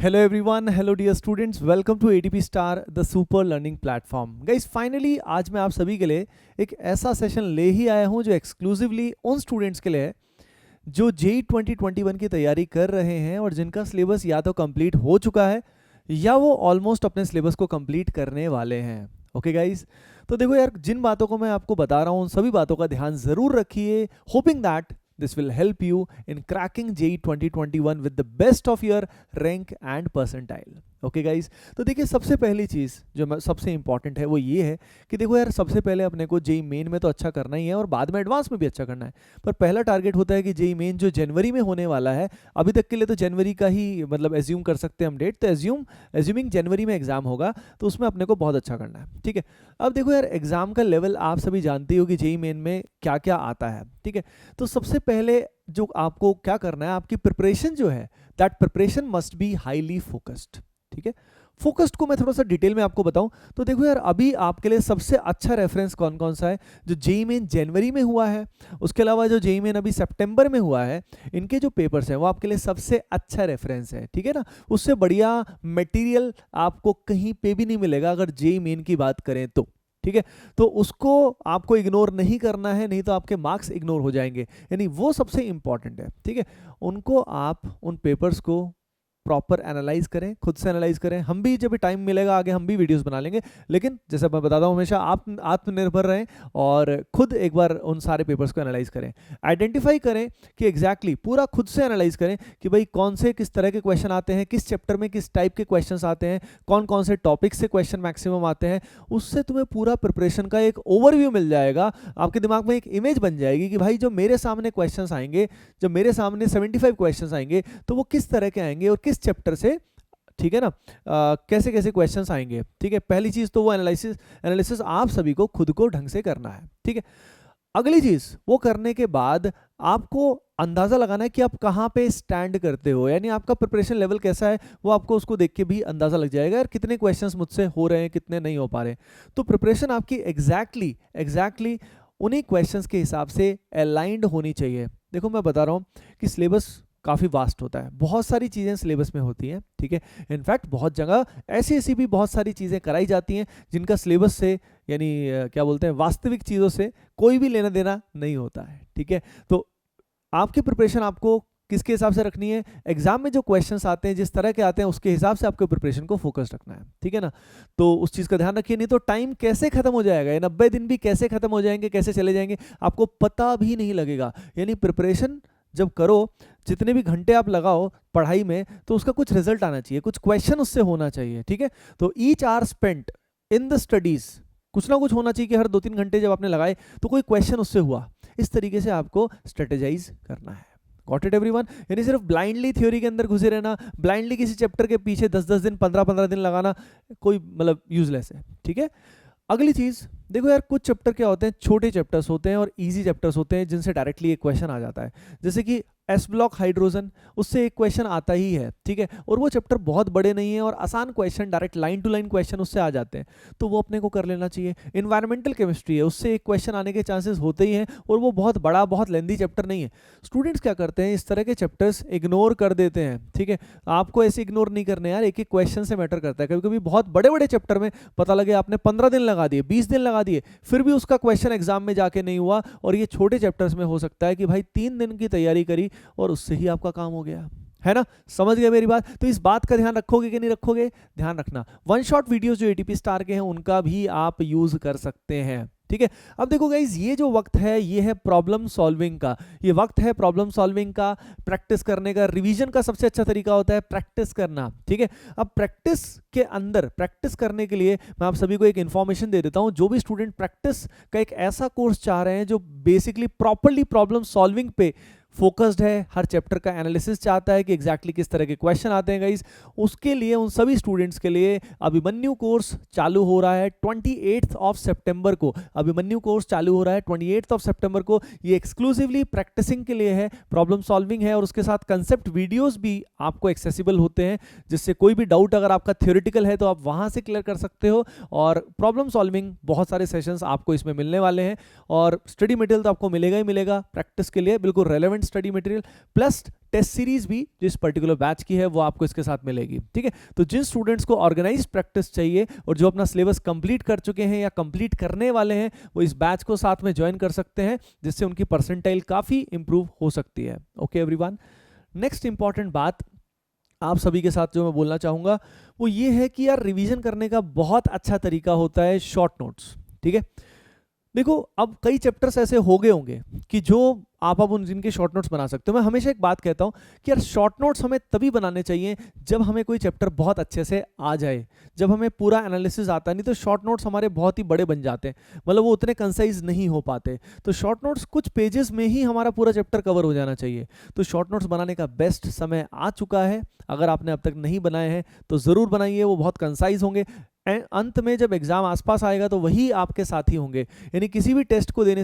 Hello everyone, hello dear students, welcome to ATP Star, the super learning platform. Guys, finally आज मैं आप सभी के लिए एक ऐसा सेशन ले ही आया हूँ जो एक्सक्लूसिवली उन स्टूडेंट्स के लिए है जो जेई 2021 की तैयारी कर रहे हैं और जिनका सिलेबस या तो कंप्लीट हो चुका है या वो ऑलमोस्ट अपने सिलेबस को कंप्लीट करने वाले हैं। ओके गाइज, तो देखो यार, जिन बातों को मैं आपको बता रहा हूँ उन सभी बातों का ध्यान ज़रूर रखिए, hoping that this will help you in cracking JEE 2021 with the best of your rank and percentile. Okay guys, तो देखिए सबसे पहली चीज़ जो सबसे इंपॉर्टेंट है वो ये है कि देखो यार, सबसे पहले अपने को जेई मेन में तो अच्छा करना ही है और बाद में एडवांस में भी अच्छा करना है। पर पहला टारगेट होता है कि जेई मेन जो जनवरी में होने वाला है, अभी तक के लिए तो जनवरी का ही मतलब एज्यूम कर सकते हैं हम डेट, तो एज्यूमिंग जनवरी में एग्जाम होगा तो उसमें अपने को बहुत अच्छा करना है। ठीक है, अब देखो यार, एग्जाम का लेवल आप सभी जानते हो कि जेई मेन में क्या क्या आता है। ठीक है, तो सबसे पहले जो आपको क्या करना है, आपकी प्रिपरेशन जो है, that preparation must be highly focused. ठीक है, फोकस्ड को मैं थोड़ा सा डिटेल में आपको बताऊं तो देखो यार, अभी आपके लिए सबसे अच्छा रेफरेंस कौन कौन सा है, जो जेई मेन जनवरी में हुआ है, उसके अलावा जो जेई मेन अभी सितंबर में हुआ है, इनके जो पेपर्स हैं वो आपके लिए सबसे अच्छा रेफरेंस है। ठीक है ना, उससे बढ़िया मटेरियल आपको कहीं पे भी नहीं मिलेगा अगर जेई मेन की बात करें तो। ठीक है, तो उसको आपको इग्नोर नहीं करना है, नहीं तो आपके मार्क्स इग्नोर हो जाएंगे, यानी वो सबसे इंपॉर्टेंट है। ठीक है, उनको आप उन पेपर्स को प्रॉपर एनालाइज करें, खुद से एनालाइज करें। हम भी जब टाइम मिलेगा आगे हम भी वीडियोस बना लेंगे, लेकिन जैसे मैं बताता हूं हमेशा आप आत्मनिर्भर रहें और खुद एक बार उन सारे पेपर्स को एनालाइज करें, आइडेंटिफाई करें कि एग्जैक्टली पूरा खुद से एनालाइज करें कि भाई कौन से किस तरह के क्वेश्चन आते हैं, किस चैप्टर में किस टाइप के क्वेश्चन आते हैं, कौन कौन से टॉपिक से क्वेश्चन मैक्सिमम आते हैं। उससे तुम्हें पूरा प्रिपरेशन का एक ओवरव्यू मिल जाएगा, आपके दिमाग में एक इमेज बन जाएगी कि भाई जो मेरे सामने क्वेश्चन आएंगे, जब मेरे सामने 75 क्वेश्चन आएंगे तो वो किस तरह के आएंगे और किस चैप्टर से, ठीक है ना, कैसे कैसे क्वेश्चंस आएंगे। ठीक है, पहली चीज तो वो एनालिसिस आप सभी को खुद को ढंग से करना है। ठीक है, अगली चीज वो करने के बाद आपको अंदाजा लगाना है कि आप कहाँ पे स्टैंड करते हो, यानी आपका प्रिपरेशन लेवल कैसा है, वो आपको उसको देख के भी अंदाजा लग जाएगा यार कितने क्वेश्चंस मुझसे हो रहे हैं, कितने नहीं हो पा रहे। तो प्रिपरेशन आपकी एग्जैक्टली उन्हीं क्वेश्चंस के हिसाब से अलाइंड होनी चाहिए। देखो मैं बता रहा हूँ कि सिलेबस काफ़ी वास्ट होता है, बहुत सारी चीज़ें सिलेबस में होती हैं। ठीक है, इनफैक्ट बहुत जगह ऐसी भी बहुत सारी चीज़ें कराई जाती हैं जिनका सिलेबस से, यानी क्या बोलते हैं, वास्तविक चीज़ों से कोई भी लेना देना नहीं होता है। ठीक है, तो आपकी प्रिपरेशन आपको किसके हिसाब से रखनी है, एग्जाम में जो क्वेश्चंस आते हैं जिस तरह के आते हैं उसके हिसाब से आपको प्रिपरेशन को फोकस रखना है। ठीक है ना, तो उस चीज़ का ध्यान रखिए, नहीं तो टाइम कैसे खत्म हो जाएगा, ये 90 दिन भी कैसे खत्म हो जाएंगे, कैसे चले जाएंगे, आपको पता भी नहीं लगेगा। यानी प्रिपरेशन जब करो, जितने भी घंटे आप लगाओ पढ़ाई में, तो उसका कुछ रिजल्ट आना चाहिए, कुछ क्वेश्चन उससे होना चाहिए। ठीक है, तो each hour spent in the studies, कुछ ना कुछ होना चाहिए कि हर 2-3 घंटे जब आपने लगाए तो कोई क्वेश्चन उससे हुआ। इस तरीके से आपको स्ट्रेटेजाइज करना है। Got it everyone? यानी सिर्फ ब्लाइंडली थ्योरी के अंदर घुसे रहना, ब्लाइंडली किसी चैप्टर के पीछे 10-10 दिन 15-15 दिन लगाना कोई मतलब यूजलेस है। ठीक है, अगली चीज देखो यार, कुछ चैप्टर क्या होते हैं, छोटे चैप्टर्स होते हैं और इजी चैप्टर्स होते हैं जिनसे डायरेक्टली एक क्वेश्चन आ जाता है, जैसे कि एस ब्लॉक हाइड्रोजन, उससे एक क्वेश्चन आता ही है। ठीक है, और वो चैप्टर बहुत बड़े नहीं है और आसान question, direct line to line question उससे आ जाते हैं, तो वो अपने को कर लेना चाहिए। इन्वायरमेंटल केमिस्ट्री है, उससे एक क्वेश्चन आने के चांसेस होते ही हैं और वो बहुत बड़ा, बहुत लेंदी चैप्टर नहीं है। स्टूडेंट्स क्या करते हैं, इस तरह के चैप्टर्स इग्नोर कर देते हैं। ठीक है, आपको ऐसे इग्नोर नहीं करने यार, एक एक क्वेश्चन से मैटर करता है। कभी कभी बहुत बड़े बड़े चैप्टर में पता लगे आपने 15 दिन लगा दिए, 20 दिन लगा दिए, फिर भी उसका क्वेश्चन एग्जाम में जाके नहीं हुआ, और ये छोटे चैप्टर्स में हो सकता है कि भाई 3 दिन की तैयारी करी और उससे ही आपका काम हो गया है ना। समझ गए मेरी बात? तो इस बात का ध्यान रखोगे कि नहीं रखोगे, ध्यान रखना। वन शॉट वीडियोस जो एटीपी स्टार के हैं उनका भी आप यूज कर सकते हैं। ठीक है, अब देखो गाइज, ये जो वक्त है ये है प्रॉब्लम सॉल्विंग का, ये वक्त है प्रॉब्लम सॉल्विंग का, प्रैक्टिस करने का। रिवीजन का सबसे अच्छा तरीका होता है प्रैक्टिस करना। ठीक है, अब प्रैक्टिस के अंदर प्रैक्टिस करने के लिए मैं आप सभी को एक इन्फॉर्मेशन दे देता हूं। जो भी स्टूडेंट प्रैक्टिस का एक ऐसा कोर्स चाह रहे हैं जो बेसिकली प्रॉपरली प्रॉब्लम सॉल्विंग पे फोकस्ड है, हर चैप्टर का एनालिसिस चाहता है कि एग्जैक्टली किस तरह के क्वेश्चन आते हैं गाइस, उसके लिए, उन सभी स्टूडेंट्स के लिए अभिमन्यु कोर्स चालू हो रहा है 28 सितंबर को। अभिमन्यु कोर्स चालू हो रहा है 28 सितंबर को। ये एक्सक्लूसिवली प्रैक्टिसिंग के लिए है, प्रॉब्लम सॉल्विंग है, और उसके साथ कंसेप्ट वीडियोस भी आपको एक्सेसिबल होते हैं, जिससे कोई भी डाउट अगर आपका थ्योरेटिकल है तो आप वहां से क्लियर कर सकते हो। और प्रॉब्लम सॉल्विंग बहुत सारे सेशंस आपको इसमें मिलने वाले हैं, और स्टडी मटेरियल तो आपको मिलेगा ही मिलेगा प्रैक्टिस के लिए, बिल्कुल relevant study material, plus test series भी जो इस पर्टिकुलर बैच की है वो आपको इसके साथ मिलेगी, ठीक है। तो जिन स्टूडेंट्स को ऑर्गेनाइज प्रैक्टिस चाहिए और जो अपना सिलेबस कंप्लीट कर चुके हैं या कंप्लीट करने वाले हैं, वो इस बैच को साथ में ज्वाइन कर सकते हैं, जिससे उनकी परसेंटाइल काफ़ी इंप्रूव हो सकती है। ओके एवरीवन, नेक्स्ट इंपॉर्टेंट बात आप सभी के साथ जो मैं बोलना चाहूँगा वो ये है कि यार रिवीजन करने का बहुत अच्छा तरीका होता है शॉर्ट नोट्स, ठीक है। देखो अब कई चैप्टर्स ऐसे हो गए होंगे कि जो आप अब उन जिनके शॉर्ट नोट्स बना सकते हो। मैं हमेशा एक बात कहता हूँ कि यार शॉर्ट नोट्स हमें तभी बनाने चाहिए जब हमें कोई चैप्टर बहुत अच्छे से आ जाए, जब हमें पूरा एनालिसिस आता नहीं तो शॉर्ट नोट्स हमारे बहुत ही बड़े बन जाते हैं, मतलब वो उतने कंसाइज नहीं हो पाते। तो शॉर्ट नोट्स कुछ पेजेस में ही हमारा पूरा चैप्टर कवर हो जाना चाहिए। तो शॉर्ट नोट्स बनाने का बेस्ट समय आ चुका है। अगर आपने अब तक नहीं बनाए हैं तो ज़रूर बनाइए, वो बहुत कंसाइज होंगे। अंत में जब एग्जाम आसपास आएगा तो वही आपके साथी होंगे। यानी किसी भी टेस्ट को देने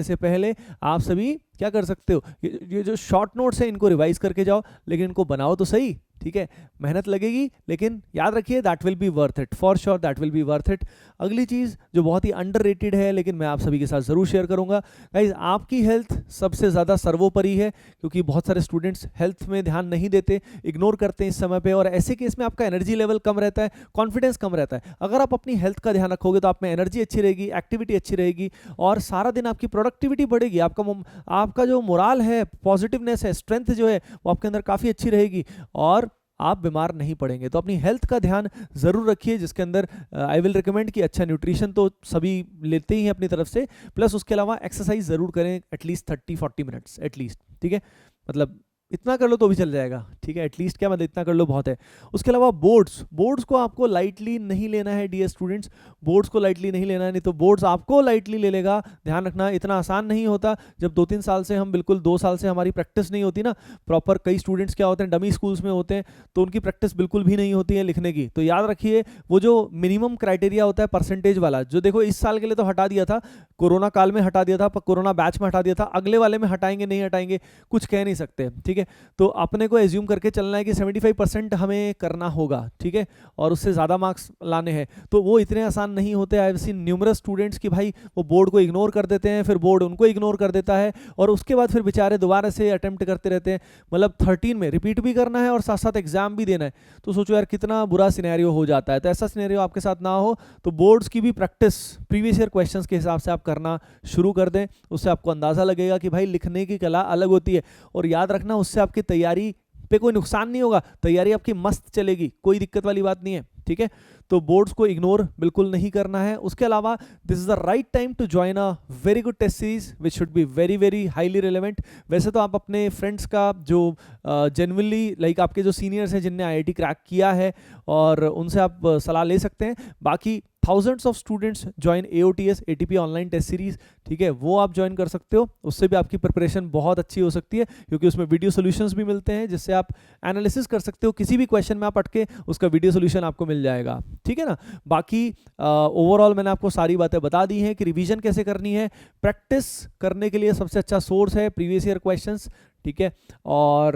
से पहले आप सभी क्या कर सकते हो, ये जो शॉर्ट नोट्स हैं इनको रिवाइज करके जाओ, लेकिन इनको बनाओ तो सही, ठीक है। मेहनत लगेगी लेकिन याद रखिए that will be worth it, for sure that will be worth it. अगली चीज़ जो बहुत ही अंडररेटेड है लेकिन मैं आप सभी के साथ ज़रूर शेयर करूंगा, गाइज आपकी हेल्थ सबसे ज़्यादा सर्वोपरि है, क्योंकि बहुत सारे स्टूडेंट्स हेल्थ में ध्यान नहीं देते, इग्नोर करते हैं इस समय पे, और ऐसे केस में आपका एनर्जी लेवल कम रहता है, कॉन्फिडेंस कम रहता है। अगर आप अपनी हेल्थ का ध्यान रखोगे तो आप में एनर्जी अच्छी रहेगी, एक्टिविटी अच्छी रहेगी और सारा दिन आपकी प्रोडक्टिविटी बढ़ेगी, आपका जो मोराल है, पॉजिटिवनेस है, स्ट्रेंथ जो है वो आपके अंदर काफ़ी अच्छी रहेगी और आप बीमार नहीं पड़ेंगे। तो अपनी हेल्थ का ध्यान ज़रूर रखिए, जिसके अंदर आई विल रिकमेंड कि अच्छा न्यूट्रिशन तो सभी लेते ही हैं अपनी तरफ से, प्लस उसके अलावा एक्सरसाइज ज़रूर करें एटलीस्ट 30-40 मिनट्स एटलीस्ट, ठीक है। मतलब इतना कर लो तो भी चल जाएगा, ठीक है। एटलीस्ट क्या मतलब इतना कर लो बहुत है। उसके अलावा बोर्ड्स को आपको लाइटली नहीं लेना है डियर स्टूडेंट्स, बोर्ड्स को लाइटली नहीं लेना है, नहीं तो बोर्ड्स आपको लाइटली ले लेगा। ध्यान रखना इतना आसान नहीं होता। जब 2-3 साल से हम बिल्कुल 2 साल से हमारी प्रैक्टिस नहीं होती ना प्रॉपर, कई स्टूडेंट्स क्या होते हैं डमी स्कूल्स में होते हैं तो उनकी प्रैक्टिस बिल्कुल भी नहीं होती है लिखने की। तो याद रखिए वो जो मिनिमम क्राइटेरिया होता है परसेंटेज वाला, जो देखो इस साल के लिए तो हटा दिया था, कोरोना काल में हटा दिया था, कोरोना बैच में हटा दिया था, अगले वाले में हटाएंगे नहीं हटाएंगे कुछ कह नहीं सकते, ठीक है। तो अपने को एज्यूम करके चलना है कि 75% हमें करना होगा, ठीक है, और उससे ज़्यादा मार्क्स लाने हैं। तो वो इतने आसान नहीं होते। I have seen numerous students कि भाई वो बोर्ड को इग्नोर कर देते हैं, फिर बोर्ड उनको इग्नोर कर देता है और उसके बाद फिर बेचारे दोबारा से अटेम्प्ट करते रहते हैं। मतलब 13 में रिपीट भी करना है और साथ साथ एग्जाम भी देना है। तो सोचो यार कितना बुरा सिनेरियो हो जाता है। तो ऐसा सिनेरियो आपके साथ ना हो तो बोर्ड्स की भी प्रैक्टिस प्रीवियस ईयर क्वेश्चंस के हिसाब से आप करना शुरू कर दें। उससे आपको अंदाज़ा लगेगा कि भाई लिखने की कला अलग होती है। और याद रखना उससे आपकी तैयारी पे कोई नुकसान नहीं होगा, तैयारी आपकी मस्त चलेगी, कोई दिक्कत वाली बात नहीं है, ठीक है। तो बोर्ड्स को इग्नोर बिल्कुल नहीं करना है। उसके अलावा this is the right time to join a very good test series which should be very very highly relevant. वैसे तो आप अपने फ्रेंड्स का जो जेन्युइनली लाइक आपके जो सीनियर्स हैं जिनने IIT क्रैक किया है और उनसे आप सलाह ले सकते हैं। बाकी thousands of students join AOTS ATP online test series, ठीक है, वो आप ज्वाइन कर सकते हो। उससे भी आपकी प्रिपरेशन बहुत अच्छी हो सकती है क्योंकि उसमें वीडियो सोल्यूशंस भी मिलते हैं जिससे आप एनालिसिस कर सकते हो। किसी भी क्वेश्चन में आप अटके उसका वीडियो सोल्यूशन आपको मिल जाएगा, ठीक है ना। बाकी ओवरऑल मैंने आपको सारी बातें बता दी हैं कि रिवीजन कैसे करनी है। प्रैक्टिस करने के लिए सबसे अच्छा सोर्स है प्रीवियस ईयर क्वेश्चंस, ठीक है। और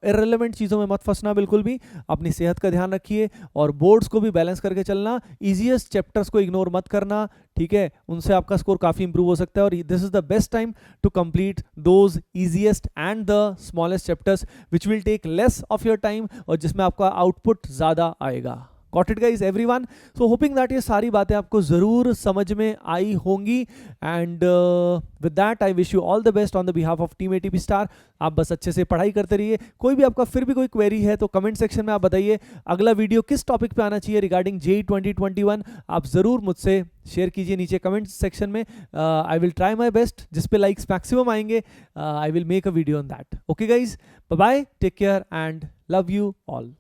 इररिलेवेंट चीज़ों में मत फंसना बिल्कुल भी, अपनी सेहत का ध्यान रखिए और बोर्ड्स को भी बैलेंस करके चलना। ईजीएस्ट चैप्टर्स को इग्नोर मत करना, ठीक है, उनसे आपका स्कोर काफ़ी इंप्रूव हो सकता है। और this is the best time to complete those easiest and the smallest chapters which will take less of your time और जिसमें आपका आउटपुट ज़्यादा आएगा। Got it guys everyone? So hoping that ये सारी बातें आपको ज़रूर समझ में आई होंगी and with that I wish you all the best on the behalf of Team ATP Star। आप बस अच्छे से पढ़ाई करते रहिए। कोई भी आपका फिर भी कोई क्वेरी है तो कमेंट सेक्शन में आप बताइए अगला वीडियो किस टॉपिक पे आना चाहिए रिगार्डिंग JEE 2021। आप ज़रूर मुझसे शेयर कीजिए नीचे कमेंट सेक्शन में। I will try my best, जिस पे लाइक्स मैक्सिमम आएंगे I will make a video on that. Okay guys, bye bye, take care and love you all.